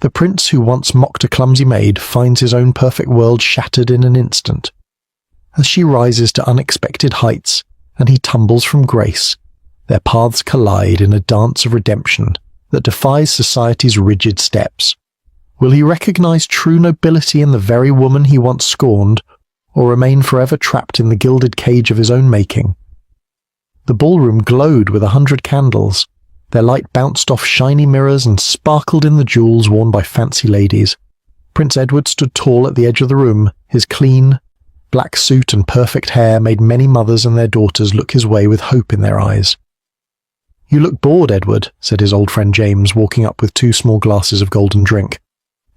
The prince who once mocked a clumsy maid finds his own perfect world shattered in an instant. As she rises to unexpected heights, and he tumbles from grace, their paths collide in a dance of redemption that defies society's rigid steps. Will he recognize true nobility in the very woman he once scorned, or remain forever trapped in the gilded cage of his own making? The ballroom glowed with 100 candles. Their light bounced off shiny mirrors and sparkled in the jewels worn by fancy ladies. Prince Edward stood tall at the edge of the room. His clean, black suit and perfect hair made many mothers and their daughters look his way with hope in their eyes. "You look bored, Edward," said his old friend James, walking up with 2 small glasses of golden drink.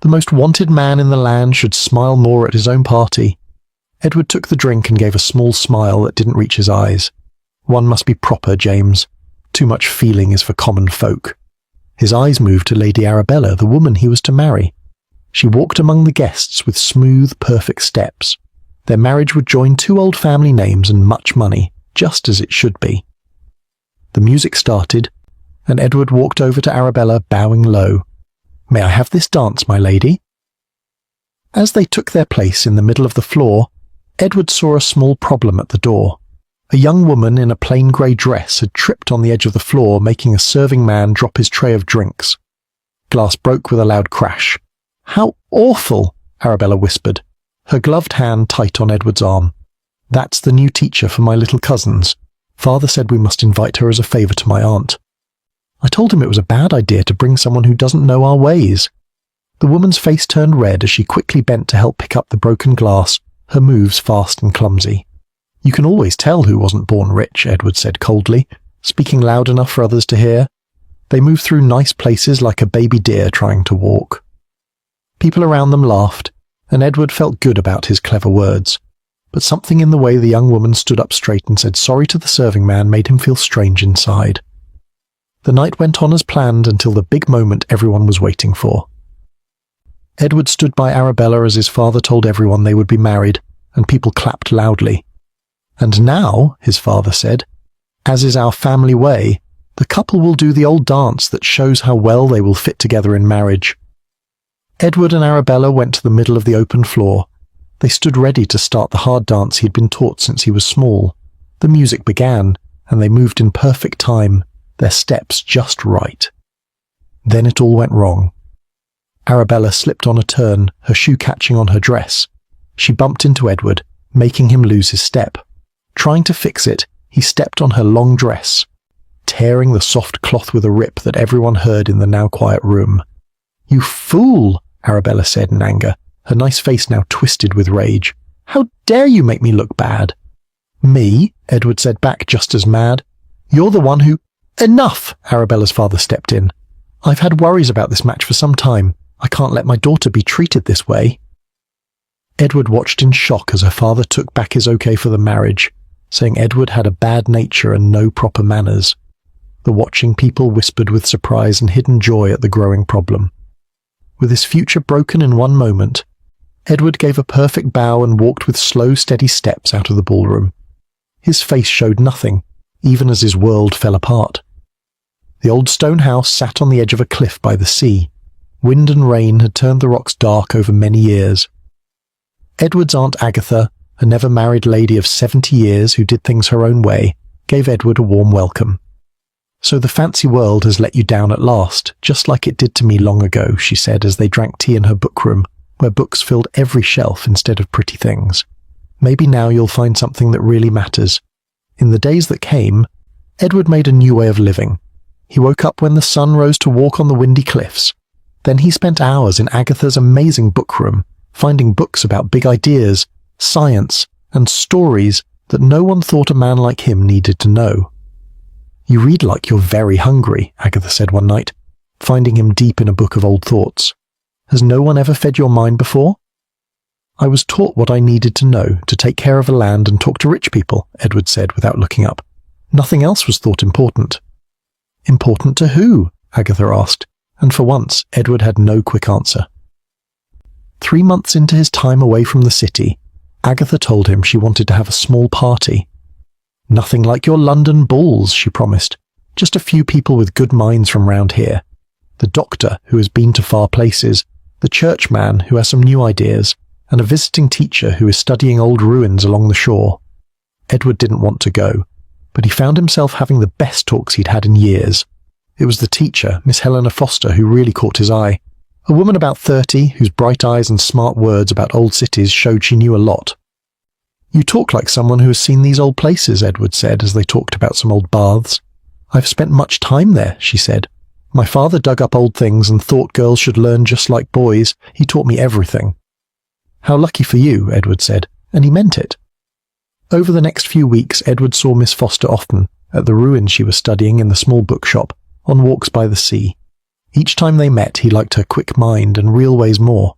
"The most wanted man in the land should smile more at his own party." Edward took the drink and gave a small smile that didn't reach his eyes. "One must be proper, James. Too much feeling is for common folk." His eyes moved to Lady Arabella, the woman he was to marry. She walked among the guests with smooth, perfect steps. Their marriage would join 2 old family names and much money, just as it should be. The music started, and Edward walked over to Arabella, bowing low. "May I have this dance, my lady?" As they took their place in the middle of the floor, Edward saw a small problem at the door. A young woman in a plain grey dress had tripped on the edge of the floor, making a serving man drop his tray of drinks. Glass broke with a loud crash. "How awful!" Arabella whispered, her gloved hand tight on Edward's arm. "That's the new teacher for my little cousins. Father said we must invite her as a favour to my aunt. I told him it was a bad idea to bring someone who doesn't know our ways." The woman's face turned red as she quickly bent to help pick up the broken glass, her moves fast and clumsy. "You can always tell who wasn't born rich," Edward said coldly, speaking loud enough for others to hear. They moved through nice places like a baby deer trying to walk. People around them laughed, and Edward felt good about his clever words. But something in the way the young woman stood up straight and said sorry to the serving man made him feel strange inside. The night went on as planned until the big moment everyone was waiting for. Edward stood by Arabella as his father told everyone they would be married, and people clapped loudly. "And now," his father said, "as is our family way, the couple will do the old dance that shows how well they will fit together in marriage." Edward and Arabella went to the middle of the open floor. They stood ready to start the hard dance he'd been taught since he was small. The music began, and they moved in perfect time, their steps just right. Then it all went wrong. Arabella slipped on a turn, her shoe catching on her dress. She bumped into Edward, making him lose his step. Trying to fix it, he stepped on her long dress, tearing the soft cloth with a rip that everyone heard in the now quiet room. "You fool!" Arabella said in anger, her nice face now twisted with rage. "How dare you make me look bad?" "Me?" Edward said back, just as mad. "You're the one who—" "Enough!" Arabella's father stepped in. "I've had worries about this match for some time. I can't let my daughter be treated this way." Edward watched in shock as her father took back his okay for the marriage, saying Edward had a bad nature and no proper manners. The watching people whispered with surprise and hidden joy at the growing problem. With his future broken in one moment, Edward gave a perfect bow and walked with slow, steady steps out of the ballroom. His face showed nothing, even as his world fell apart. The old stone house sat on the edge of a cliff by the sea. Wind and rain had turned the rocks dark over many years. Edward's Aunt Agatha, a never-married lady of 70 years who did things her own way, gave Edward a warm welcome. "So the fancy world has let you down at last, just like it did to me long ago," she said as they drank tea in her bookroom, where books filled every shelf instead of pretty things. "Maybe now you'll find something that really matters." In the days that came, Edward made a new way of living. He woke up when the sun rose to walk on the windy cliffs. Then he spent hours in Agatha's amazing bookroom, finding books about big ideas, science, and stories that no one thought a man like him needed to know. "You read like you're very hungry," Agatha said one night, finding him deep in a book of old thoughts. "Has no one ever fed your mind before?" "I was taught what I needed to know to take care of a land and talk to rich people," Edward said without looking up. "Nothing else was thought important." "Important to who?" Agatha asked, and for once Edward had no quick answer. 3 months into his time away from the city, Agatha told him she wanted to have a small party. "Nothing like your London balls," she promised. "Just a few people with good minds from round here. the doctor who has been to far places, the churchman who has some new ideas, and a visiting teacher who is studying old ruins along the shore. Edward didn't want to go, but he found himself having the best talks he'd had in years. It was the teacher, Miss Helena Foster, who really caught his eye. A woman about 30, whose bright eyes and smart words about old cities showed she knew a lot. "You talk like someone who has seen these old places," Edward said as they talked about some old baths. "I've spent much time there," she said. "My father dug up old things and thought girls should learn just like boys. He taught me everything." "How lucky for you," Edward said, and he meant it. Over the next few weeks, Edward saw Miss Foster often, at the ruins she was studying in the small bookshop, on walks by the sea. Each time they met, he liked her quick mind and real ways more.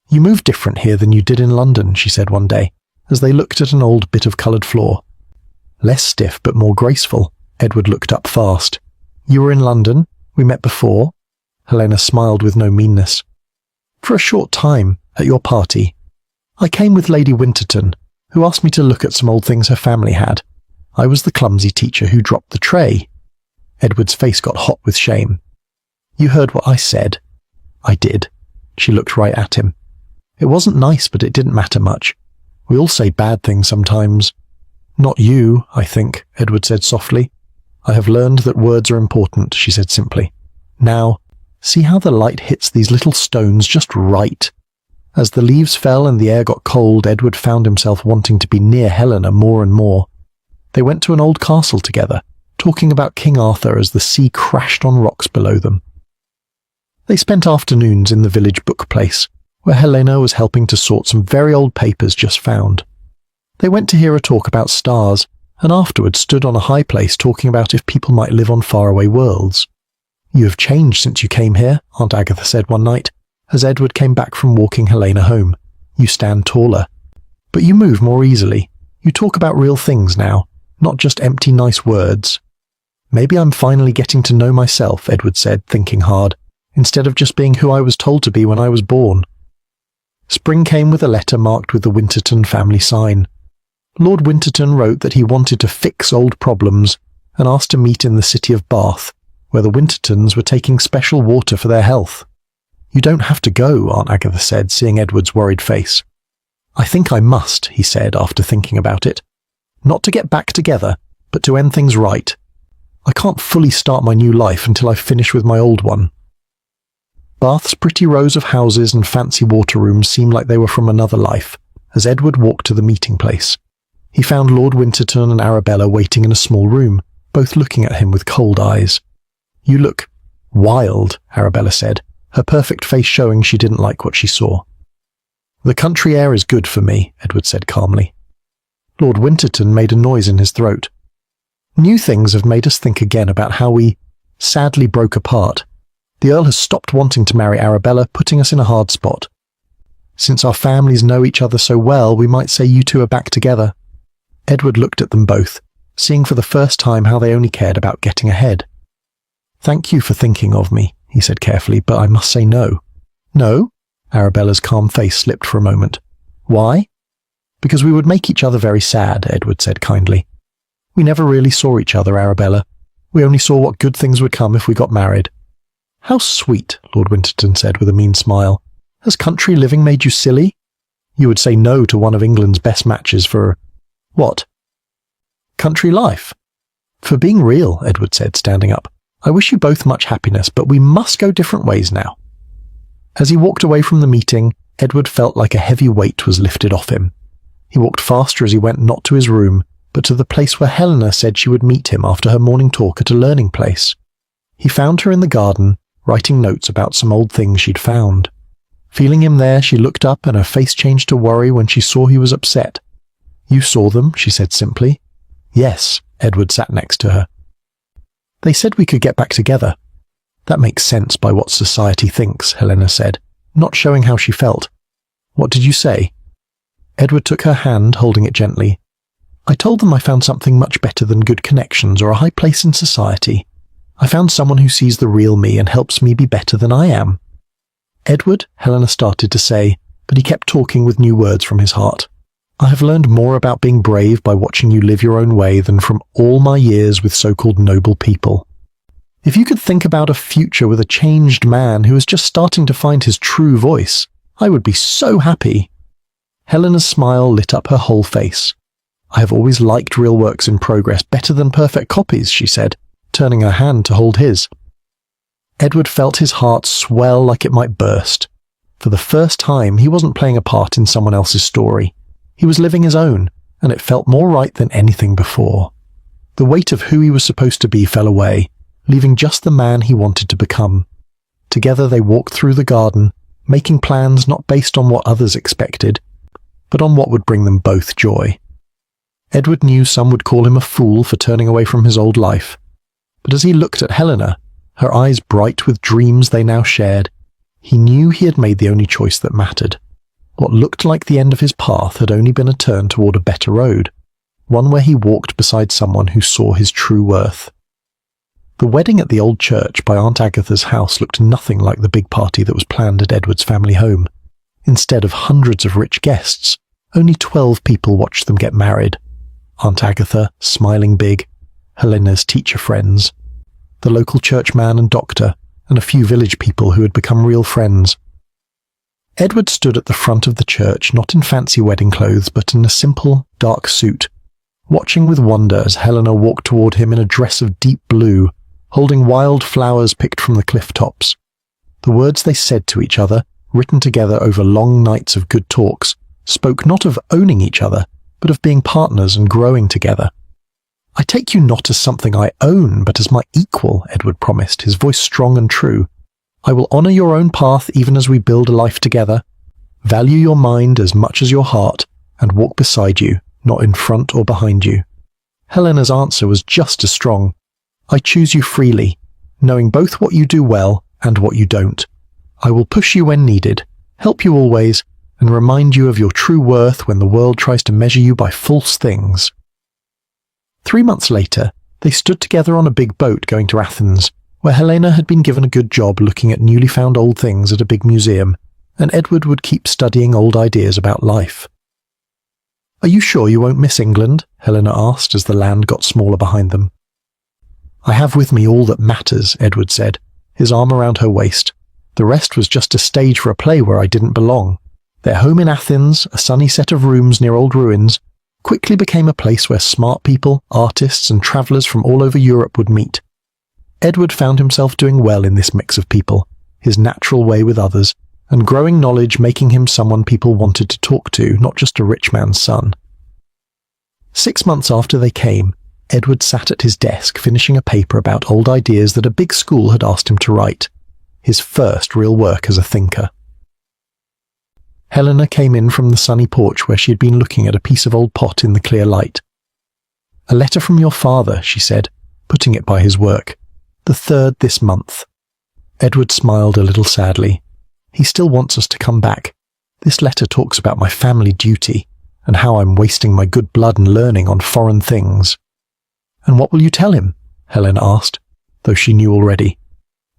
"You move different here than you did in London," she said one day, as they looked at an old bit of coloured floor. "Less stiff but more graceful." Edward looked up fast. "You were in London? We met before?" Helena smiled with no meanness. "For a short time, at your party. I came with Lady Winterton, who asked me to look at some old things her family had. I was the clumsy teacher who dropped the tray." Edward's face got hot with shame. "You heard what I said." "I did." She looked right at him. "It wasn't nice, but it didn't matter much. We all say bad things sometimes." "Not you, I think," Edward said softly. "I have learned that words are important," she said simply. "Now, see how the light hits these little stones just right." As the leaves fell and the air got cold, Edward found himself wanting to be near Helena more and more. They went to an old castle together, talking about King Arthur as the sea crashed on rocks below them. They spent afternoons in the village book place, where Helena was helping to sort some very old papers just found. They went to hear a talk about stars, and afterwards stood on a high place talking about if people might live on faraway worlds. "You have changed since you came here," Aunt Agatha said one night, as Edward came back from walking Helena home. "You stand taller. But you move more easily. You talk about real things now, not just empty nice words." "Maybe I'm finally getting to know myself," Edward said, thinking hard, "instead of just being who I was told to be when I was born." Spring came with a letter marked with the Winterton family sign. Lord Winterton wrote that he wanted to fix old problems and asked to meet in the city of Bath, where the Wintertons were taking special water for their health. "You don't have to go," Aunt Agatha said, seeing Edward's worried face. "I think I must," he said after thinking about it. "Not to get back together, but to end things right. I can't fully start my new life until I finish with my old one." Bath's pretty rows of houses and fancy water rooms seemed like they were from another life, as Edward walked to the meeting place. He found Lord Winterton and Arabella waiting in a small room, both looking at him with cold eyes. "You look wild," Arabella said, her perfect face showing she didn't like what she saw. "The country air is good for me," Edward said calmly. Lord Winterton made a noise in his throat. "New things have made us think again about how we sadly broke apart. The Earl has stopped wanting to marry Arabella, putting us in a hard spot. Since our families know each other so well, we might say you two are back together." Edward looked at them both, seeing for the first time how they only cared about getting ahead. "Thank you for thinking of me," he said carefully, "but I must say no." "No?" Arabella's calm face slipped for a moment. "Why?" "Because we would make each other very sad," Edward said kindly. "We never really saw each other, Arabella. We only saw what good things would come if we got married." "How sweet," Lord Winterton said with a mean smile. "Has country living made you silly? You would say no to one of England's best matches for... what?" "Country life." "For being real," Edward said, standing up. "I wish you both much happiness, but we must go different ways now." As he walked away from the meeting, Edward felt like a heavy weight was lifted off him. He walked faster as he went not to his room, but to the place where Helena said she would meet him after her morning talk at a learning place. He found her in the garden, writing notes about some old things she'd found. Feeling him there, she looked up and her face changed to worry when she saw he was upset. "You saw them?" she said simply. "Yes," Edward sat next to her. "They said we could get back together." "That makes sense by what society thinks," Helena said, not showing how she felt. "What did you say?" Edward took her hand, holding it gently. "I told them I found something much better than good connections or a high place in society. I found someone who sees the real me and helps me be better than I am." "Edward," Helena started to say, but he kept talking with new words from his heart. "I have learned more about being brave by watching you live your own way than from all my years with so-called noble people. If you could think about a future with a changed man who is just starting to find his true voice, I would be so happy." Helena's smile lit up her whole face. "I have always liked real works in progress better than perfect copies," she said, turning her hand to hold his. Edward felt his heart swell like it might burst. For the first time, he wasn't playing a part in someone else's story. He was living his own, and it felt more right than anything before. The weight of who he was supposed to be fell away, leaving just the man he wanted to become. Together they walked through the garden, making plans not based on what others expected, but on what would bring them both joy. Edward knew some would call him a fool for turning away from his old life, but as he looked at Helena, her eyes bright with dreams they now shared, he knew he had made the only choice that mattered. What looked like the end of his path had only been a turn toward a better road, one where he walked beside someone who saw his true worth. The wedding at the old church by Aunt Agatha's house looked nothing like the big party that was planned at Edward's family home. Instead of hundreds of rich guests, only 12 people watched them get married. Aunt Agatha, smiling big, Helena's teacher friends, the local churchman and doctor, and a few village people who had become real friends. Edward stood at the front of the church, not in fancy wedding clothes, but in a simple, dark suit, watching with wonder as Helena walked toward him in a dress of deep blue, holding wild flowers picked from the cliff tops. The words they said to each other, written together over long nights of good talks, spoke not of owning each other, but of being partners and growing together. "I take you not as something I own, but as my equal," Edward promised, his voice strong and true. "I will honor your own path even as we build a life together, value your mind as much as your heart, and walk beside you, not in front or behind you." Helena's answer was just as strong. "I choose you freely, knowing both what you do well and what you don't. I will push you when needed, help you always, and remind you of your true worth when the world tries to measure you by false things." 3 months later, they stood together on a big boat going to Athens, where Helena had been given a good job looking at newly found old things at a big museum, and Edward would keep studying old ideas about life. "Are you sure you won't miss England?" Helena asked as the land got smaller behind them. "I have with me all that matters," Edward said, his arm around her waist. "The rest was just a stage for a play where I didn't belong. Their home in Athens, a sunny set of rooms near old ruins, quickly became a place where smart people, artists, and travellers from all over Europe would meet. Edward found himself doing well in this mix of people, his natural way with others, and growing knowledge making him someone people wanted to talk to, not just a rich man's son. 6 months after they came, Edward sat at his desk finishing a paper about old ideas that a big school had asked him to write, his first real work as a thinker. Helena came in from the sunny porch where she had been looking at a piece of old pot in the clear light. "A letter from your father," she said, putting it by his work. "The 3rd this month." Edward smiled a little sadly. "He still wants us to come back. This letter talks about my family duty, and how I'm wasting my good blood and learning on foreign things." "And what will you tell him?" Helena asked, though she knew already.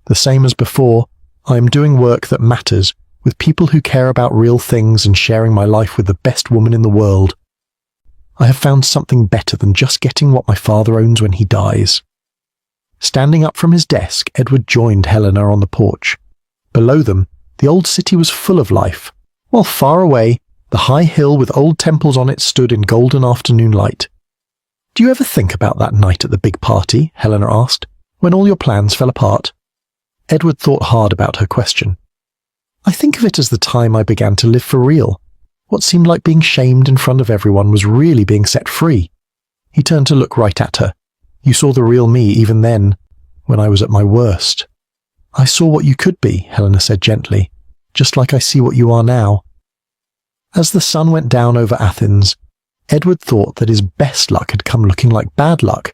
"The same as before, I am doing work that matters, with people who care about real things and sharing my life with the best woman in the world. I have found something better than just getting what my father owns when he dies." Standing up from his desk, Edward joined Helena on the porch. Below them, the old city was full of life, while far away, the high hill with old temples on it stood in golden afternoon light. "Do you ever think about that night at the big party?" Helena asked, "when all your plans fell apart?" Edward thought hard about her question. "I think of it as the time I began to live for real. What seemed like being shamed in front of everyone was really being set free." He turned to look right at her. "You saw the real me even then, when I was at my worst." "I saw what you could be," Helena said gently, "just like I see what you are now." As the sun went down over Athens, Edward thought that his best luck had come looking like bad luck,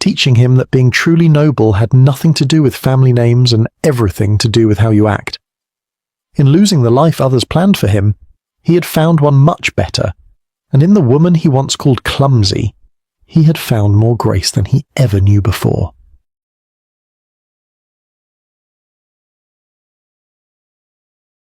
teaching him that being truly noble had nothing to do with family names and everything to do with how you act. In losing the life others planned for him, he had found one much better, and in the woman he once called Clumsy, he had found more grace than he ever knew before.